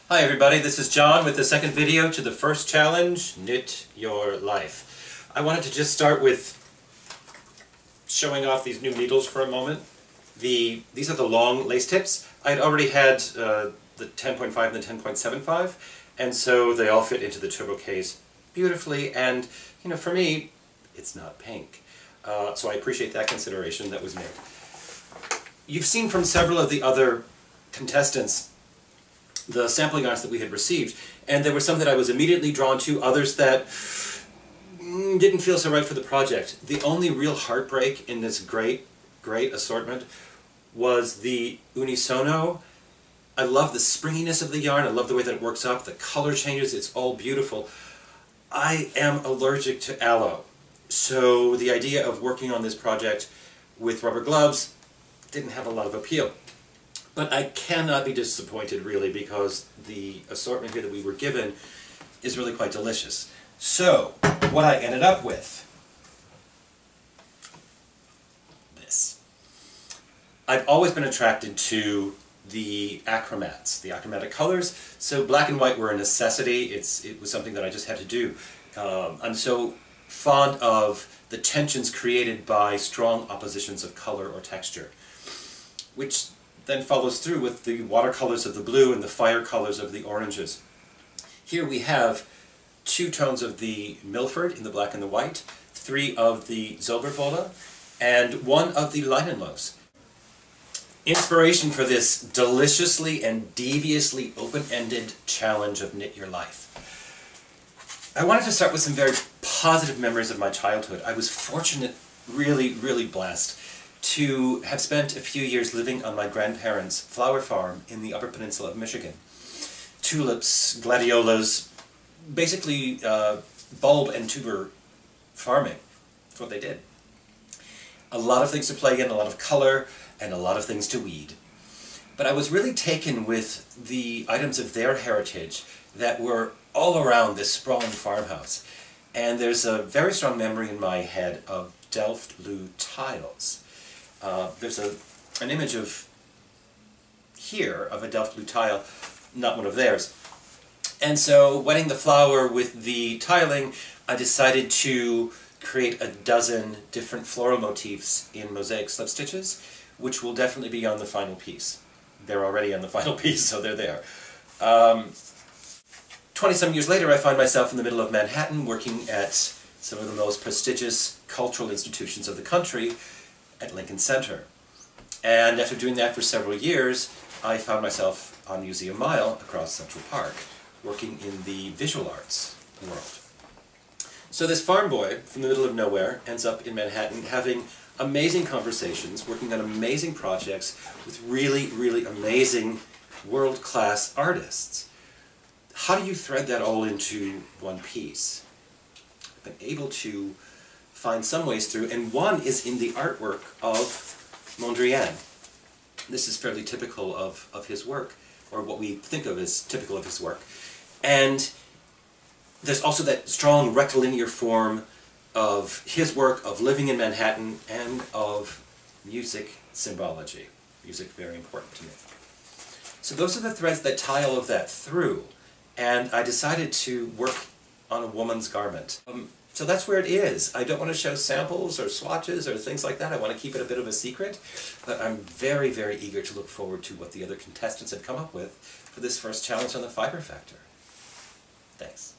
Hi everybody, this is John with the second video to the first challenge, Knit Your Life. I wanted to just start with showing off these new needles for a moment. These are the long lace tips. I'd already had the 10.5 and the 10.75, and so they all fit into the turbo case beautifully, and you know, for me, it's not pink. So I appreciate that consideration that was made. You've seen from several of the other contestants the sampling yarns that we had received, and there were some that I was immediately drawn to, others that didn't feel so right for the project. The only real heartbreak in this great assortment was the Unisono. I love the springiness of the yarn, I love the way that it works up, the color changes, it's all beautiful. I am allergic to aloe, so the idea of working on this project with rubber gloves didn't have a lot of appeal. But I cannot be disappointed, really, because the assortment here that we were given is really quite delicious. So, what I ended up with, this. I've always been attracted to the achromats, the achromatic colors, so black and white were a necessity. It was something that I just had to do. I'm so fond of the tensions created by strong oppositions of color or texture, which then follows through with the watercolors of the blue and the fire colors of the oranges. Here we have 2 tones of the Milford in the black and the white, 3 of the Zauberwolle, and 1 of the Leinenlos. Inspiration for this deliciously and deviously open-ended challenge of Knit Your Life. I wanted to start with some very positive memories of my childhood. I was fortunate, really blessed, to have spent a few years living on my grandparents' flower farm in the Upper Peninsula of Michigan. Tulips, gladiolas, basically bulb and tuber farming. That's what they did. A lot of things to play in, a lot of color, and a lot of things to weed. But I was really taken with the items of their heritage that were all around this sprawling farmhouse. And there's a very strong memory in my head of Delft blue tiles. There's an image of a Delft blue tile, not one of theirs. And so, wetting the flower with the tiling, I decided to create a dozen different floral motifs in mosaic slip stitches, which will definitely be on the final piece. They're already on the final piece, so they're there. 20-some years later, I find myself in the middle of Manhattan working at some of the most prestigious cultural institutions of the country, at Lincoln Center. And after doing that for several years, I found myself on Museum Mile across Central Park, working in the visual arts world. So this farm boy from the middle of nowhere ends up in Manhattan having amazing conversations, working on amazing projects with really amazing world-class artists. How do you thread that all into one piece? I've been able to find some ways through, and one is in the artwork of Mondrian. This is fairly typical of his work, or what we think of as typical of his work. And there's also that strong rectilinear form of his work, of living in Manhattan, and of music symbology. Music very important to me. So those are the threads that tie all of that through, and I decided to work on a woman's garment. So that's where it is. I don't want to show samples or swatches or things like that. I want to keep it a bit of a secret, but I'm very eager to look forward to what the other contestants have come up with for this first challenge on the Fiber Factor. Thanks.